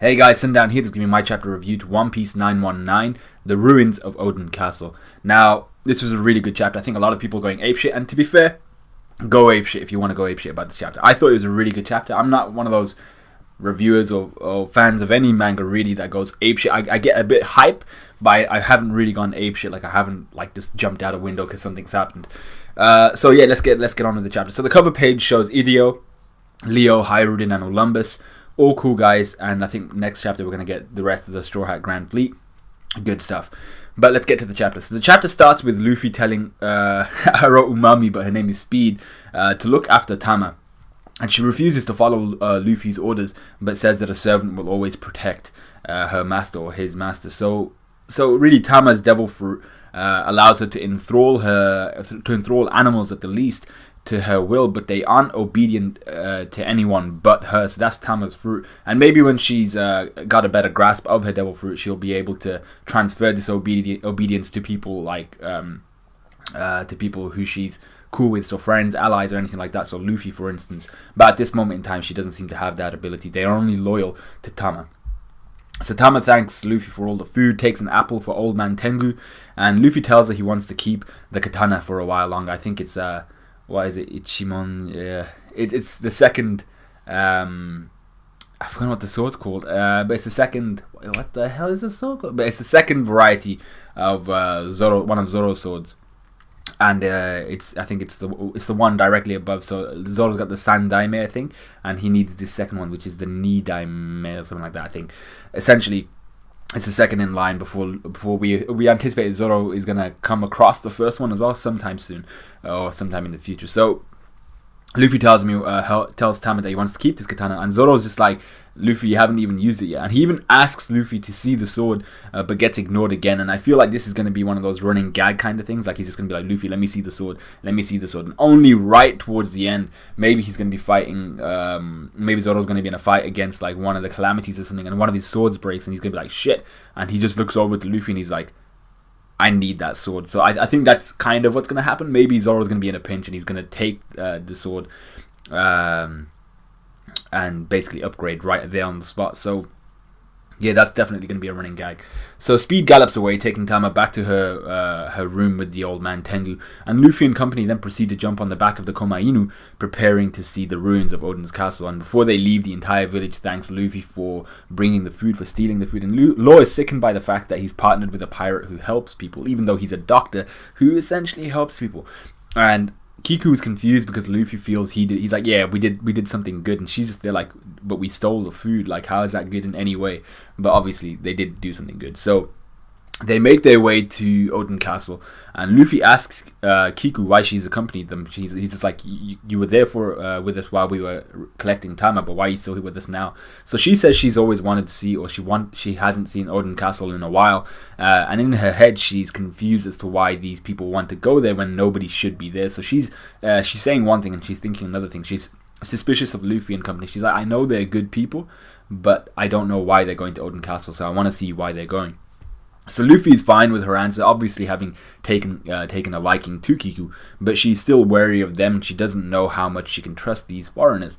Hey guys, Sundown here. This is going to be my chapter review to One Piece 919, The Ruins of Odin Castle. Now, this was a really good chapter. I think a lot of people are going apeshit, and to be fair, go apeshit if you want to go apeshit about this chapter. I thought it was a really good chapter. I'm not one of those reviewers or fans of any manga really that goes apeshit. I get a bit hype, but I haven't really gone apeshit. Like I haven't just jumped out a window because something's happened. So yeah, let's get on with the chapter. So the cover page shows Idio, Leo, Hyrule, and Olympus. All cool guys, and I think next chapter we're going to get the rest of the Straw Hat Grand Fleet. Good stuff. But let's get to the chapter. So the chapter starts with Luffy telling Haro Umami, but her name is Speed, to look after Tama. And she refuses to follow Luffy's orders, but says that a servant will always protect her master or his master. So really Tama's devil fruit allows her to enthrall animals at the least to her will, but they aren't obedient to anyone but her. So that's Tama's fruit, and maybe when she's got a better grasp of her devil fruit, she'll be able to transfer this obedience to people to people who she's cool with, so friends, allies, or anything like that. So Luffy, for instance. But at this moment in time, she doesn't seem to have that ability. They are only loyal to Tama. So Tama thanks Luffy for all the food, takes an apple for Old Man Tengu, and Luffy tells her he wants to keep the katana for a while longer. I think it's what is it? Ichimon. Yeah, it's the second. I forgot what the sword's called. But it's the second. What the hell is the sword called? But it's the second variety of Zoro, one of Zoro's swords, and I think it's the one directly above. So Zoro's got the Sandaime, I think, and he needs this second one, which is the Nidaime or something like that. I think essentially it's the second in line before we anticipate Zoro is gonna come across the first one as well sometime soon or sometime in the future. So Luffy tells Tama that he wants to keep this katana, and Zoro's just like, Luffy, you haven't even used it yet. And he even asks Luffy to see the sword, but gets ignored again. And I feel like this is going to be one of those running gag kind of things. Like he's just going to be like, Luffy, let me see the sword. Let me see the sword. And only right towards the end, maybe he's going to be fighting, maybe Zoro's going to be in a fight against like one of the calamities or something, and one of his swords breaks, and he's going to be like, shit. And he just looks over to Luffy and he's like, I need that sword. So I think that's kind of what's going to happen. Maybe Zoro's going to be in a pinch and he's going to take the sword and basically upgrade right there on the spot. So yeah, that's definitely going to be a running gag. So Speed gallops away, taking Tama back to her room with the Old Man Tengu, and Luffy and company then proceed to jump on the back of the Komainu, preparing to see the ruins of Odin's castle. And before they leave, the entire village thanks Luffy for bringing the food, for stealing the food. And Law is sickened by the fact that he's partnered with a pirate who helps people, even though he's a doctor who essentially helps people. And Kiku is confused because Luffy feels he's like, yeah, we did something good, and she's just there like, but we stole the food, like how is that good in any way? But obviously they did do something good. So they make their way to Odin Castle, and Luffy asks Kiku why she's accompanied them. He's just like, you were there with us while we were collecting Tama, but why are you still here with us now? So she says she's always wanted to see, or she hasn't seen Odin Castle in a while, and in her head she's confused as to why these people want to go there when nobody should be there. So she's saying one thing and she's thinking another thing. She's suspicious of Luffy and company. She's like, I know they're good people, but I don't know why they're going to Odin Castle, so I want to see why they're going. So Luffy's fine with her answer, obviously having taken a liking to Kiku, but she's still wary of them. She doesn't know how much she can trust these foreigners,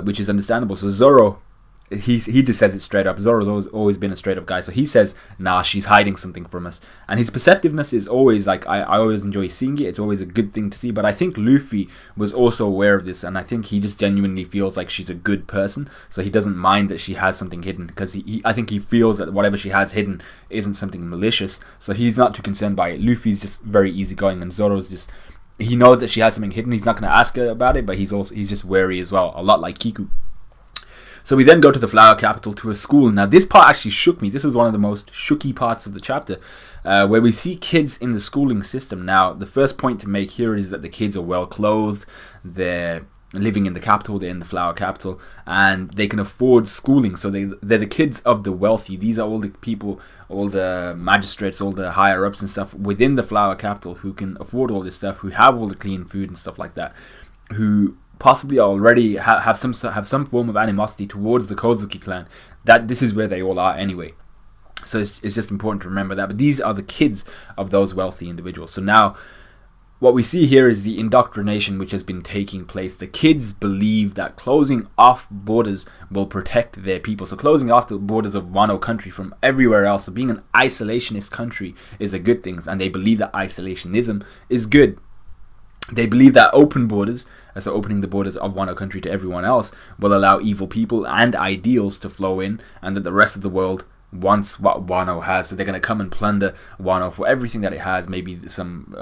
which is understandable. So Zoro, he just says it straight up. Zoro's always been a straight up guy, so he says, nah, she's hiding something from us. And his perceptiveness is always like, I always enjoy seeing it. It's always a good thing to see. But I think Luffy was also aware of this, and I think he just genuinely feels like she's a good person, so he doesn't mind that she has something hidden, because I think he feels that whatever she has hidden isn't something malicious, so he's not too concerned by it. Luffy's just very easygoing, and Zoro's just, he knows that she has something hidden. He's not going to ask her about it, but he's just wary as well, a lot like Kiku. So we then go to the Flower Capital, to a school. Now this part actually shook me. This is one of the most shooky parts of the chapter, where we see kids in the schooling system. Now the first point to make here is that the kids are well clothed, they're living in the capital, they're in the Flower Capital, and they can afford schooling. So they're the kids of the wealthy. These are all the people, all the magistrates, all the higher ups and stuff within the Flower Capital who can afford all this stuff, who have all the clean food and stuff like that, who possibly already have some form of animosity towards the Kozuki clan. That this is where they all are anyway. So it's just important to remember that. But these are the kids of those wealthy individuals. So now what we see here is the indoctrination which has been taking place. The kids believe that closing off borders will protect their people. So closing off the borders of Wano country from everywhere else, so being an isolationist country is a good thing, and they believe that isolationism is good. They believe that open borders, so opening the borders of Wano country to everyone else, will allow evil people and ideals to flow in, and that the rest of the world wants what Wano has. So they're going to come and plunder Wano for everything that it has, maybe some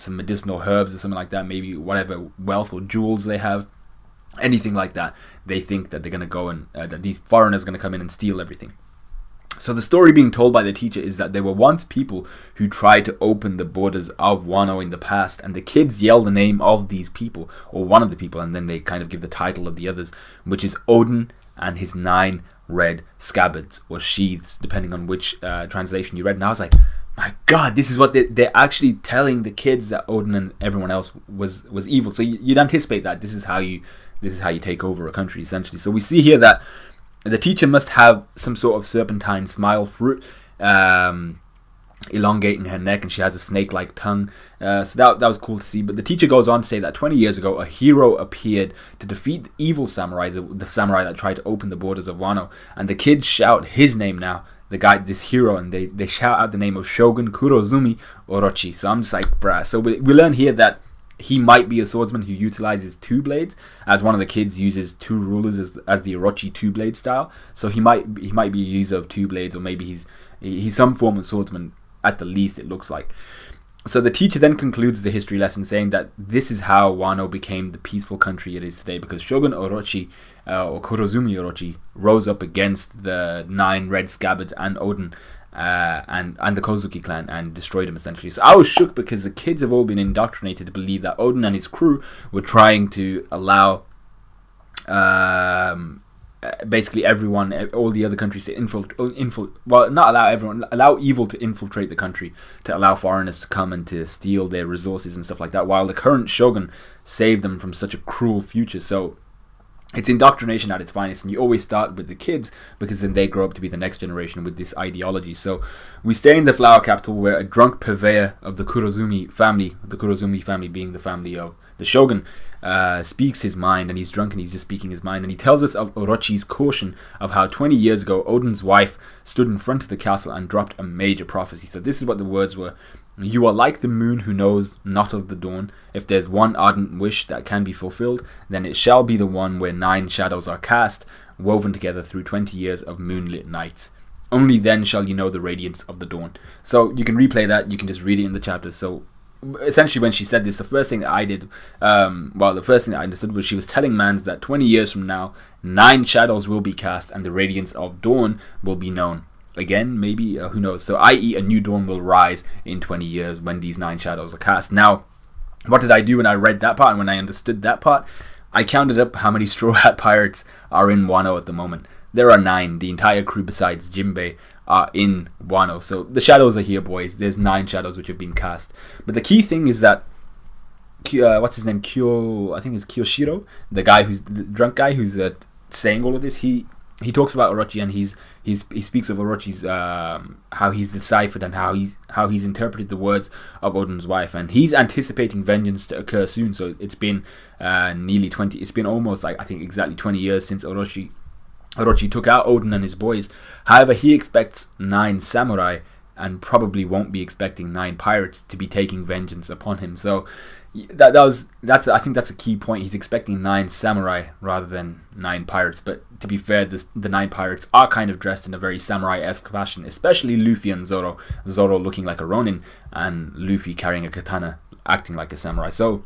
medicinal herbs or something like that, maybe whatever wealth or jewels they have, anything like that. They think that they're going to go and that these foreigners are going to come in and steal everything. So the story being told by the teacher is that there were once people who tried to open the borders of Wano in the past, and the kids yell the name of these people, or one of the people, and then they kind of give the title of the others, which is Odin and his 9 red scabbards, or sheaths, depending on which translation you read. And I was like, my God, this is what they're actually telling the kids, that Odin and everyone else was evil. So you'd anticipate that this is how you take over a country, essentially. So we see here that the teacher must have some sort of serpentine smile fruit, elongating her neck, and she has a snake-like tongue. So that was cool to see. But the teacher goes on to say that 20 years ago, a hero appeared to defeat the evil samurai, the samurai that tried to open the borders of Wano. And the kids shout his name now, this hero, and they shout out the name of Shogun Kurozumi Orochi. So I'm just like, bruh. So we learn here that he might be a swordsman who utilizes 2 blades, as one of the kids uses 2 rulers as the Orochi 2-blade style. So he might be a user of 2 blades, or maybe he's some form of swordsman, at the least it looks like. So the teacher then concludes the history lesson saying that this is how Wano became the peaceful country it is today, because Shogun Orochi, or Kurozumi Orochi, rose up against the 9 red scabbards and Odin, and the Kozuki clan, and destroyed him, essentially. So I was shook, because the kids have all been indoctrinated to believe that Odin and his crew were trying to allow basically everyone, all the other countries to allow evil to infiltrate the country, to allow foreigners to come and to steal their resources and stuff like that, while the current shogun saved them from such a cruel future. So it's indoctrination at its finest, and you always start with the kids, because then they grow up to be the next generation with this ideology. So we stay in the flower capital, where a drunk purveyor of the Kurozumi family being the family of the shogun, speaks his mind, and he's drunk and he's just speaking his mind, and he tells us of Orochi's caution of how 20 years ago Odin's wife stood in front of the castle and dropped a major prophecy. So this is what the words were: "You are like the moon who knows not of the dawn. If there's one ardent wish that can be fulfilled, then it shall be the one where 9 shadows are cast, woven together through 20 years of moonlit nights. Only then shall you know the radiance of the dawn." So you can replay that, you can just read it in the chapter. So essentially, when she said this, the first thing that I understood was she was telling Mans that 20 years from now, 9 shadows will be cast, and the radiance of dawn will be known. Again, maybe, who knows? So, i.e., a new dawn will rise in 20 years when these 9 shadows are cast. Now, what did I do when I read that part, and when I understood that part? I counted up how many Straw Hat Pirates are in Wano at the moment. There are 9. The entire crew besides Jinbei are in Wano. So the shadows are here, boys. There's 9 shadows which have been cast. But the key thing is that what's his name? I think it's Kiyoshiro, the drunk guy who's saying all of this. He talks about Orochi, and he speaks of Orochi's how he's deciphered and how he's interpreted the words of Odin's wife, and he's anticipating vengeance to occur soon. So it's been nearly 20. It's been almost, like, I think exactly 20 years since Orochi took out Odin and his boys. However, he expects 9 samurai, and probably won't be expecting 9 pirates to be taking vengeance upon him. So I think that's a key point. He's expecting 9 samurai rather than 9 pirates. But to be fair, the 9 pirates are kind of dressed in a very samurai-esque fashion, especially Luffy and Zoro. Zoro looking like a Ronin, and Luffy carrying a katana, acting like a samurai. So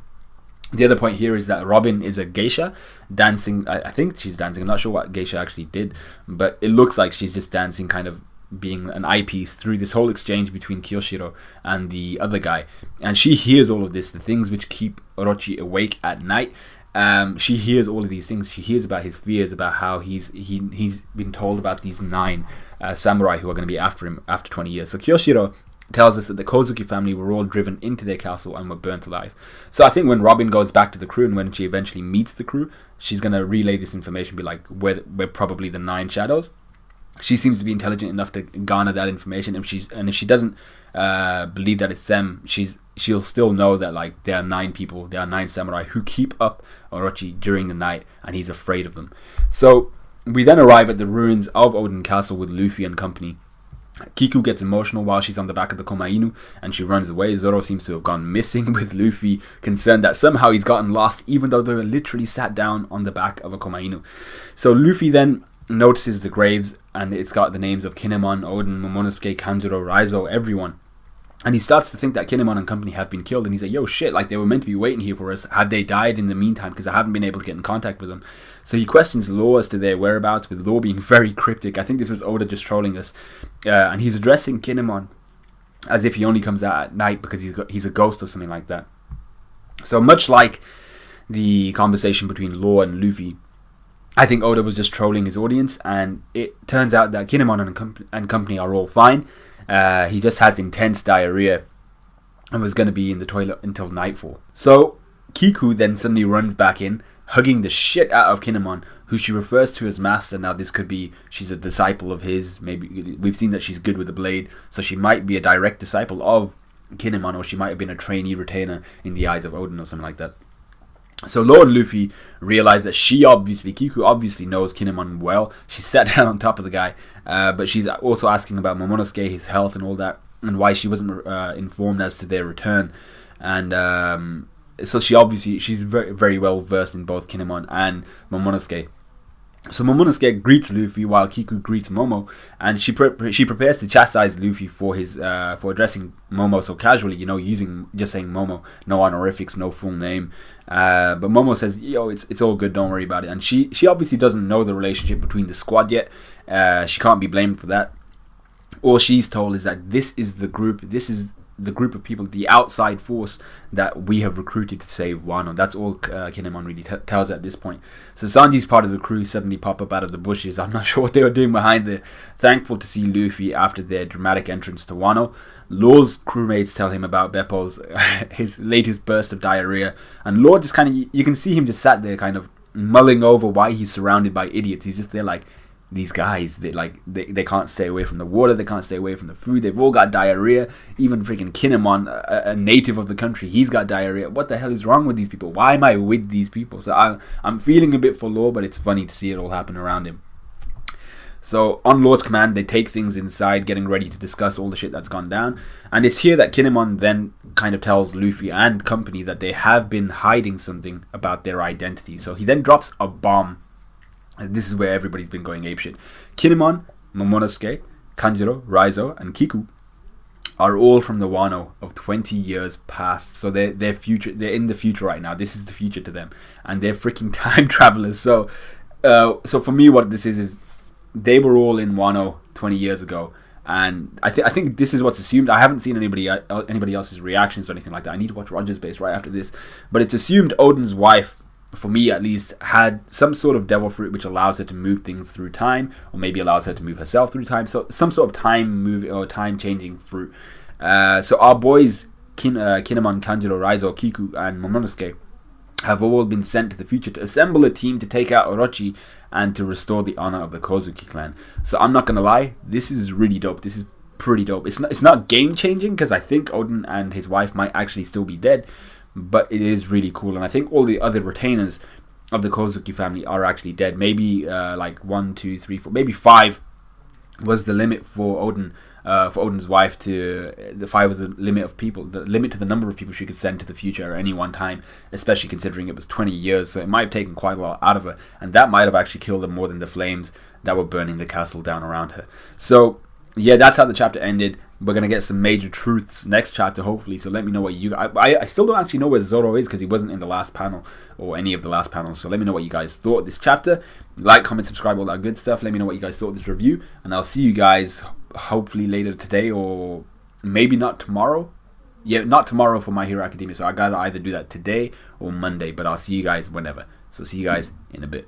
the other point here is that Robin is a geisha dancing. I think she's dancing. I'm not sure what geisha actually did, but it looks like she's just dancing, kind of being an eyepiece through this whole exchange between Kiyoshiro and the other guy. And she hears all of this, the things which keep Orochi awake at night. She hears all of these things. She hears about his fears, about how he's been told about these 9 samurai who are going to be after him after 20 years. So Kiyoshiro tells us that the Kozuki family were all driven into their castle and were burnt alive. So I think when Robin goes back to the crew, and when she eventually meets the crew, she's going to relay this information, be like, we're probably the 9 shadows. She seems to be intelligent enough to garner that information. If she doesn't believe that it's them, she'll still know that like there are 9 people, there are 9 samurai who keep up Orochi during the night, and he's afraid of them. So we then arrive at the ruins of Oden Castle with Luffy and company. Kiku gets emotional while she's on the back of the Komainu, and she runs away. Zoro seems to have gone missing, with Luffy concerned that somehow he's gotten lost, even though they were literally sat down on the back of a Komainu. So Luffy then notices the graves, and it's got the names of Kinemon, Oden, Momonosuke, Kanjuro, Raizo, everyone. And he starts to think that Kinemon and company have been killed, and he's like, yo, shit, like they were meant to be waiting here for us. Have they died in the meantime? Because I haven't been able to get in contact with them. So he questions Law as to their whereabouts, with Law being very cryptic. I think this was Oda just trolling us. And he's addressing Kinemon as if he only comes out at night because he's a ghost or something like that. So much like the conversation between Law and Luffy, I think Oda was just trolling his audience, and it turns out that Kinemon and company are all fine. He just has intense diarrhea and was going to be in the toilet until nightfall. So Kiku then suddenly runs back in, hugging the shit out of Kinemon, who she refers to as master. Now this could be she's a disciple of his. Maybe we've seen that she's good with the blade, so she might be a direct disciple of Kinemon, or she might have been a trainee retainer in the eyes of Oden or something like that. So Law and Luffy realize that Kiku obviously knows Kinemon well. She sat down on top of the guy, but she's also asking about Momonosuke, his health and all that, and why she wasn't informed as to their return. And so she's very, very well versed in both Kinemon and Momonosuke. So Momonosuke greets Luffy while Kiku greets Momo, and she prepares to chastise Luffy for his for addressing Momo so casually, just saying Momo, no honorifics, no full name. But Momo says, yo, it's all good, don't worry about it. And she obviously doesn't know the relationship between the squad yet. She can't be blamed for that. All she's told is that this is the group of people, the outside force that we have recruited to save Wano. That's all Kinemon really tells her at this point. So Sanji's part of the crew suddenly pop up out of the bushes. I'm not sure what they were doing behind there. Thankful to see Luffy after their dramatic entrance to Wano. Law's crewmates tell him about Beppo's his latest burst of diarrhea, and Law just kind of, you can see him just sat there kind of mulling over why he's surrounded by idiots. He's just there like, these guys, they can't stay away from the water, they can't stay away from the food, they've all got diarrhea. Even freaking Kinemon, a native of the country, he's got diarrhea. What the hell is wrong with these people? Why am I with these people? So I'm feeling a bit for Law, but it's funny to see it all happen around him. So on Law's command, they take things inside, getting ready to discuss all the shit that's gone down. And it's here that Kinemon then kind of tells Luffy and company that they have been hiding something about their identity. So he then drops a bomb. And this is where everybody's been going apeshit. Kinemon, Momonosuke, Kanjuro, Raizo, and Kiku are all from the Wano of 20 years past. So they're in the future right now. This is the future to them, and they're freaking time travelers. So for me, what this is they were all in Wano 20 years ago, and I think this is what's assumed. I haven't seen anybody else's reactions or anything like that. I need to watch Roger's Base right after this, but it's assumed Oden's wife, for me at least, had some sort of devil fruit which allows her to move things through time, or maybe allows her to move herself through time. So some sort of time moving or time changing fruit. So our boys Kinemon, Kanjuro, Raizo, Kiku, and Momonosuke have all been sent to the future to assemble a team to take out Orochi and to restore the honor of the Kozuki clan. So I'm not gonna lie, this is really dope. This is pretty dope. It's not game changing because I think Oden and his wife might actually still be dead, but it is really cool. And I think all the other retainers of the Kozuki family are actually dead. Maybe like 1, 2, 3, 4, maybe 5 was the limit for Oden. For Oden's wife the 5 was the limit of people, the limit to the number of people she could send to the future at any one time, especially considering it was 20 years, so it might have taken quite a lot out of her, and that might have actually killed her more than the flames that were burning the castle down around her. So yeah, that's how the chapter ended. We're going to get some major truths next chapter, hopefully, so let me know what you... I still don't actually know where Zoro is, because he wasn't in the last panel, or any of the last panels, so let me know what you guys thought of this chapter. Like, comment, subscribe, all that good stuff. Let me know what you guys thought of this review, and I'll see you guys hopefully later today, or maybe not tomorrow. Yeah, not tomorrow for My Hero Academia, so I gotta either do that today or Monday, but I'll see you guys whenever. So see you guys in a bit.